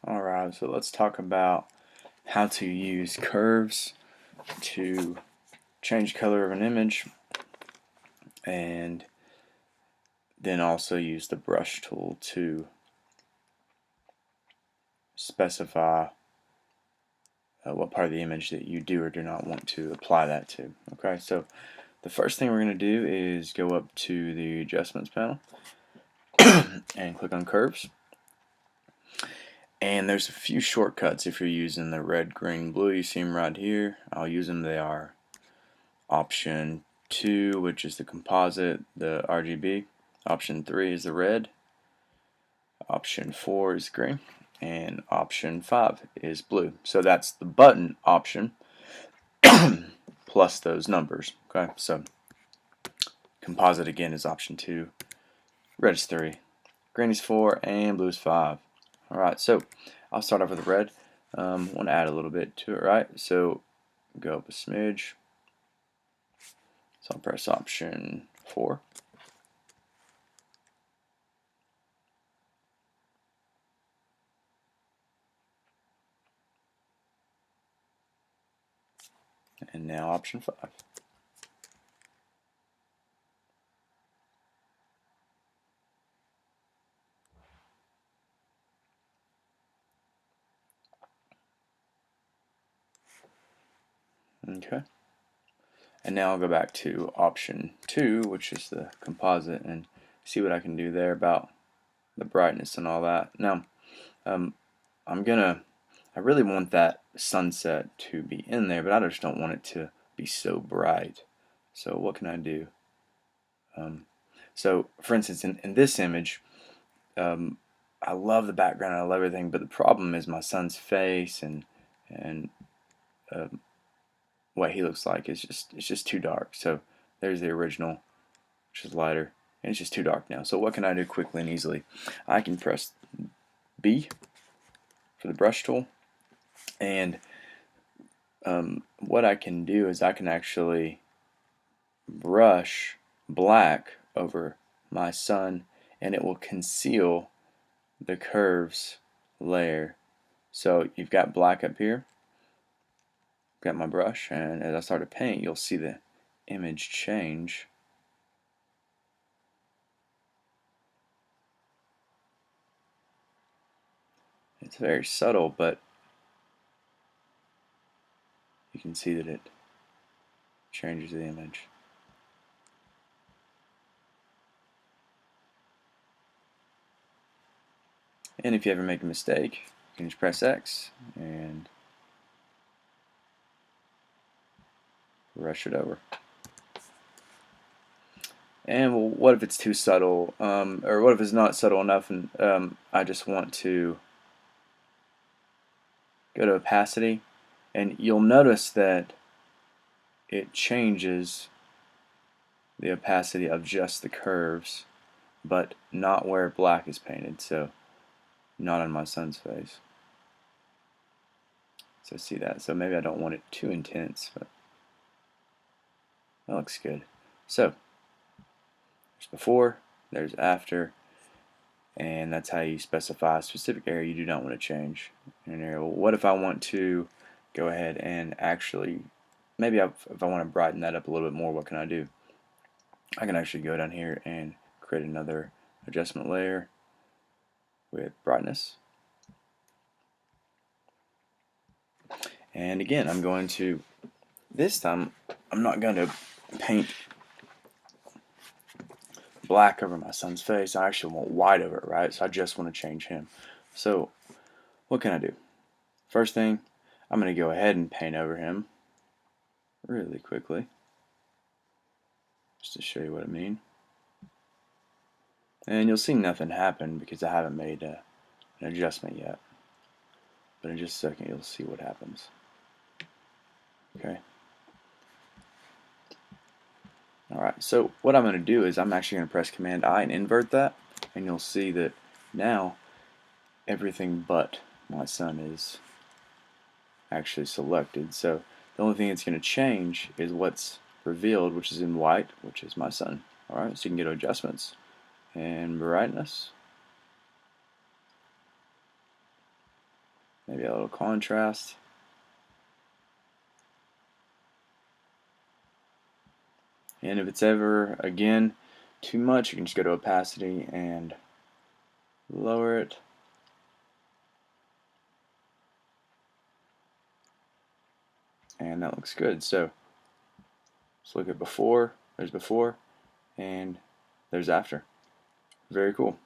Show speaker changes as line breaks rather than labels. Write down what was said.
Alright, so let's talk about how to use curves to change color of an image, and then also use the brush tool to specify what part of the image that you do or do not want to apply that to. Okay, so the first thing we're going to do is go up to the adjustments panel and click on curves. And there's a few shortcuts if you're using the red, green, blue. You see them right here. I'll use them. They are option 2, which is the composite, the RGB. Option 3 is the red. Option 4 is green. And option 5 is blue. So that's the button option plus those numbers. Okay, so composite again is option 2, red is 3, green is 4, and blue is 5. Alright, so I'll start off with red. Want to add a little bit to it, right? So go up a smidge. So I'll press option 4. And now option 5. Okay. And now I'll go back to option 2, which is the composite, and see what I can do there about the brightness and all that. Now, I really want that sunset to be in there, but I just don't want it to be so bright. So what can I do? So for instance, in this image, I love the background, I love everything, but the problem is my son's face and what he looks like is just too dark. So there's the original, which is lighter, and it's just too dark now. So what can I do quickly and easily? I can press B for the brush tool, and what I can do is I can actually brush black over my sun, and it will conceal the curves layer. So you've got black up here, got my brush, and as I start to paint, you'll see the image change. It's very subtle, but you can see that it changes the image. And if you ever make a mistake, you can just press X and brush it over. And well, what if it's too subtle, or what if it's not subtle enough, and I just want to go to opacity, and you'll notice that it changes the opacity of just the curves, but not where black is painted, so not on my son's face. So see that. So maybe I don't want it too intense, but that looks good. So there's before, there's after, and that's how you specify a specific area you do not want to change in an area. Well, what if I want to go ahead and actually, maybe if I want to brighten that up a little bit more, what can I do? I can actually go down here and create another adjustment layer with brightness. And again, I'm going to, this time, I'm not going to paint black over my son's face. I actually want white over it, right? So I just want to change him. So what can I do? First thing, I'm going to go ahead and paint over him really quickly, just to show you what I mean. And you'll see nothing happen because I haven't made an adjustment yet. But in just a second, you'll see what happens. Okay. Alright, so what I'm going to do is I'm actually going to press Command I and invert that, and you'll see that now everything but my son is actually selected. So the only thing that's going to change is what's revealed, which is in white, which is my son. Alright, so you can go to adjustments and brightness. maybe a little contrast. And if it's ever, again, too much, you can just go to opacity and lower it. And that looks good. So let's look at before. There's before, and there's after. Very cool.